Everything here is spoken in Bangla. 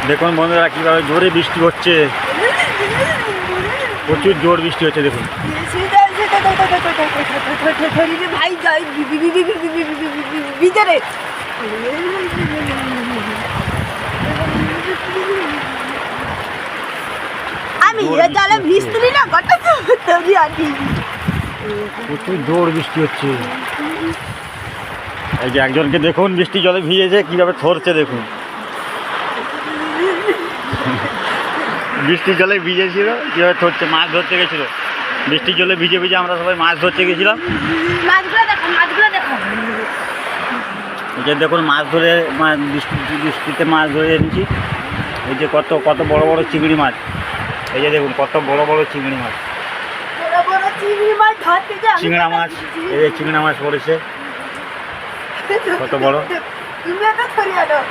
দেখুন বন্ধুরা কীভাবে জোরে বৃষ্টি হচ্ছে, প্রচুর জোর বৃষ্টি হচ্ছে দেখুন। ভাই যাই ভিতরে আমি জলে ভিজতুলি না কটা তৈরি আছি। প্রচুর জোর বৃষ্টি হচ্ছে। এই যে একজনকে দেখুন বৃষ্টি জলে ভিজেছে কীভাবে ধরছে দেখুন। বৃষ্টির জলে ভিজেছিল কীভাবে ধরছে, মাছ ধরতে গেছিলো। বৃষ্টির জলে ভিজে ভিজে আমরা সবাই মাছ ধরতে গেছিলাম। মাছগুলো দেখো, মাছগুলো দেখো। এই যে দেখুন মাছ ধরে বৃষ্টিতে মাছ ধরে এনেছি। এই যে কত কত বড় বড় চিংড়ি মাছ। এই যে দেখুন কত বড় বড় চিংড়ি মাছ, চিংড়া মাছ। এই যে চিংড়া মাছ পড়েছে কত বড়। তুমি একটা ছড়িয়ে দাও।